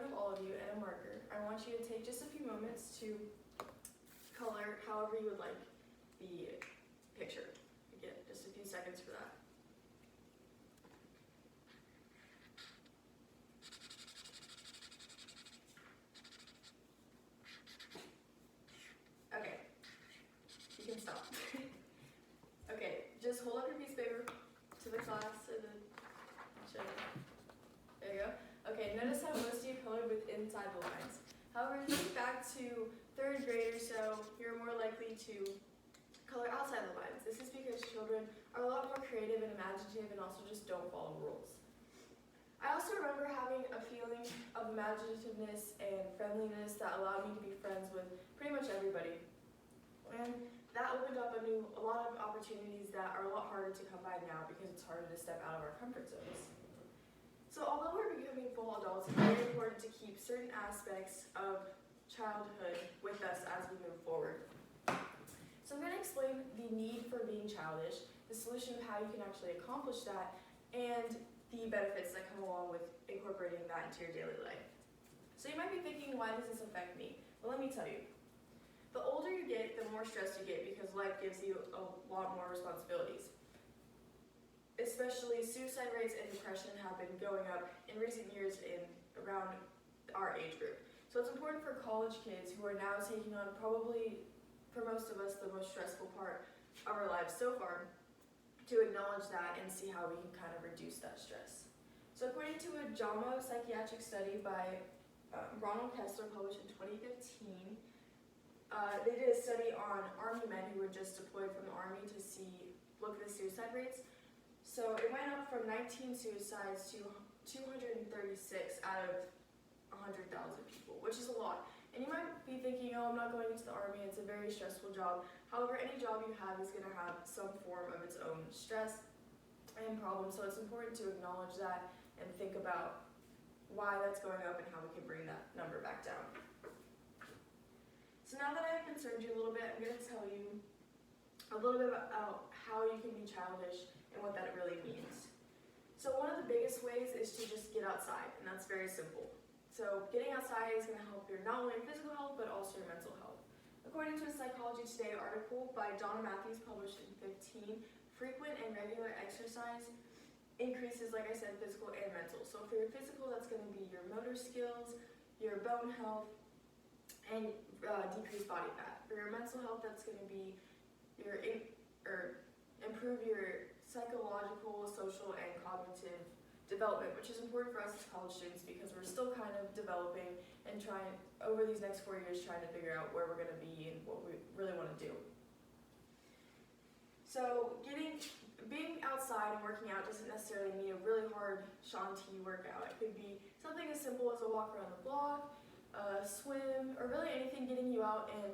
of all of you and a marker, I want you to take just a few moments to color however you would like the picture. You get just a few seconds for that. Okay, you can stop. Okay, just hold up your piece of paper to the class and then show you. There you go. Okay, notice how most of you colored with inside the lines. However, if you think back to 3rd grade or so, you're more likely to color outside the lines. This is because children are a lot more creative and imaginative and also just don't follow rules. I also remember having a feeling of imaginativeness and friendliness that allowed me to be friends with pretty much everybody. And that opened up a lot of opportunities that are a lot harder to come by now because it's harder to step out of our comfort zones. So although we're becoming full adults, it's very important to keep certain aspects of childhood with us as we move forward. So I'm going to explain the need for being childish, the solution of how you can actually accomplish that, and the benefits that come along with incorporating that into your daily life. So you might be thinking, why does this affect me? Well, let me tell you. The older you get, the more stressed you get because life gives you a lot more responsibilities. Especially suicide rates and depression have been going up in recent years around our age group. So it's important for college kids who are now taking on probably, for most of us, the most stressful part of our lives so far, to acknowledge that and see how we can kind of reduce that stress. So according to a JAMA psychiatric study by Ronald Kessler published in 2015, they did a study on Army men who were just deployed from the Army to look at the suicide rates. So it went up from 19 suicides to 236 out of 100,000 people, which is a lot. And you might be thinking, oh, I'm not going into the Army, it's a very stressful job. However, any job you have is going to have some form of its own stress and problems, so it's important to acknowledge that and think about why that's going up and how we can bring that number back down. So now that I've concerned you a little bit, I'm going to tell you a little bit about how you can be childish and what that really means. So one of the biggest ways is to just get outside, and that's very simple. So getting outside is going to help your not only your physical health, but also your mental health. According to a Psychology Today article by Donna Matthews published in 2015, frequent and regular exercise increases, like I said, physical and mental. So for your physical, that's going to be your motor skills, your bone health, and decreased body fat. For your mental health, that's going to be improve your psychological, social, and cognitive development, which is important for us as college students because we're still kind of developing and trying, over these next 4 years, trying to figure out where we're going to be and what we really want to do. So being outside and working out doesn't necessarily mean a really hard Shaun T workout. It could be something as simple as a walk around the block, swim, or really anything getting you out and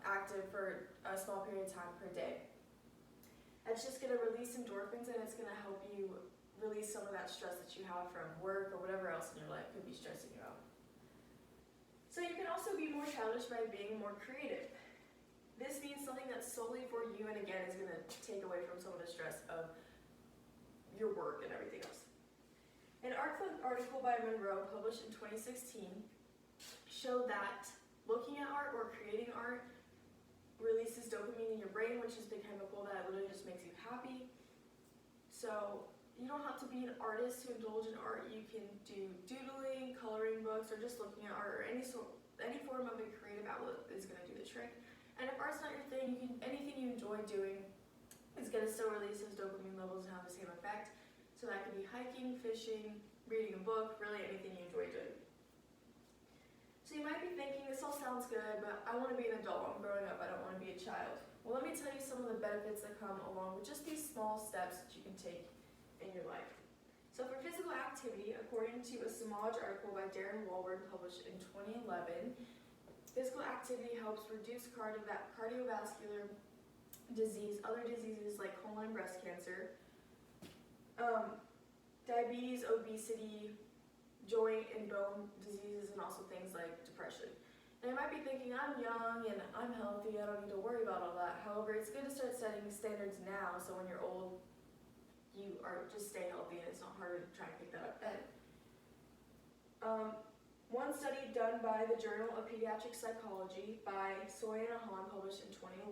active for a small period of time per day. That's just going to release endorphins and it's going to help you release some of that stress that you have from work or whatever else in your life could be stressing you out. So you can also be more childish by being more creative. This means something that's solely for you and again is going to take away from some of the stress of your work and everything else. An article by Monroe published in 2016 showed that looking at art or creating art releases dopamine in your brain, which is the chemical that literally just makes you happy. So you don't have to be an artist to indulge in art. You can do doodling, coloring books, or just looking at art, or any form of a creative outlet is going to do the trick. And if art's not your thing, anything you enjoy doing is going to still release those dopamine levels and have the same effect. So that could be hiking, fishing, reading a book, really anything you enjoy doing. So you might be thinking, this all sounds good, but I want to be an adult. I'm growing up. I don't want to be a child. Well, let me tell you some of the benefits that come along with just these small steps that you can take in your life. So for physical activity, according to a Samaj article by Darren Walward published in 2011, physical activity helps reduce cardiovascular disease, other diseases like colon and breast cancer, diabetes, obesity, joint and bone diseases, and also things like depression. And you might be thinking, I'm young and I'm healthy, I don't need to worry about all that. However, it's good to start setting standards now so when you're old, you are just stay healthy and it's not hard to try and pick that up then. One study done by the Journal of Pediatric Psychology by Soy and Ahan, published in 2011,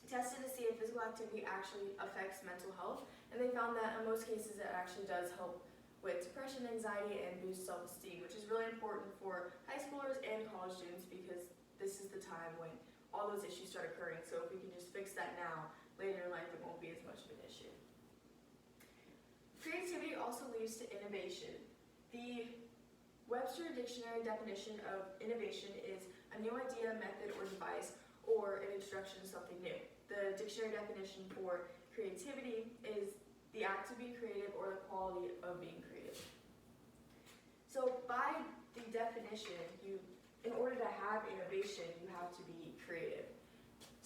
tested to see if physical activity actually affects mental health, and they found that in most cases it actually does help with depression, anxiety, and boost self-esteem, which is really important for high schoolers and college students because this is the time when all those issues start occurring. So if we can just fix that now, later in life it won't be as much of an issue. Creativity also leads to innovation. The Webster Dictionary definition of innovation is a new idea, method, or device, or an introduction to something new. The dictionary definition for creativity is the act of being creative or the quality of being creative. So by the definition, in order to have innovation, you have to be creative.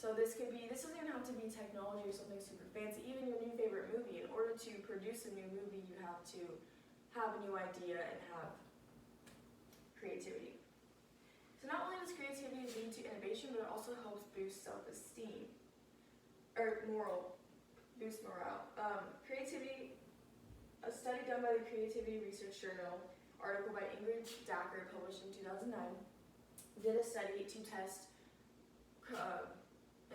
So this doesn't even have to be technology or something super fancy. Even your new favorite movie, in order to produce a new movie, you have to have a new idea and have creativity. So not only does creativity lead to innovation, but it also helps boost self-esteem, or boost morale. Creativity, a study done by the Creativity Research Journal, article by Ingrid Dacker, published in 2009, did a study to test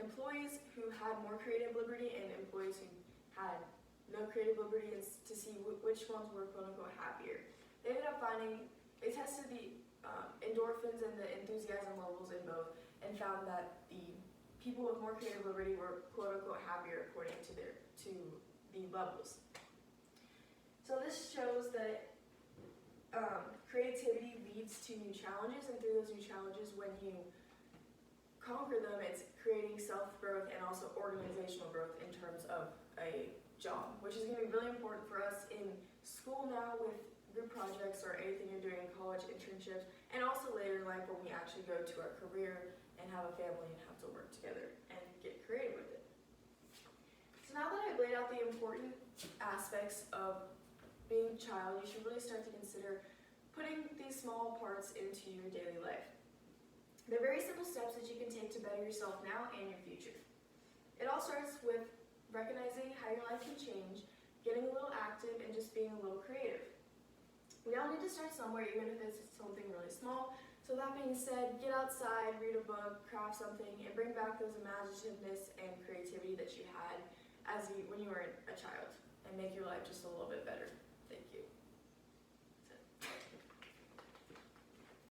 employees who had more creative liberty and employees who had no creative liberty, and to see which ones were quote-unquote happier. They ended up finding, they tested the endorphins and the enthusiasm levels in both, and found that the people with more creative liberty were quote-unquote happier according to the levels. So this shows that creativity leads to new challenges, and through those new challenges, when you conquer them, it's creating self-growth and also organizational growth in terms of a job, which is going to be really important for us in school now with group projects or anything you're doing in college, internships, and also later in life when we actually go to our career and have a family and have to work together and get creative with it. So now that I've laid out the important aspects of being a child, you should really start to consider putting these small parts into your daily life. They're very simple steps that you can take to better yourself now and your future. It all starts with recognizing how your life can change, getting a little active, and just being a little creative. We all need to start somewhere, even if it's something really small. So that being said, get outside, read a book, craft something, and bring back those imaginativeness and creativity that you had when you were a child, and make your life just a little bit better.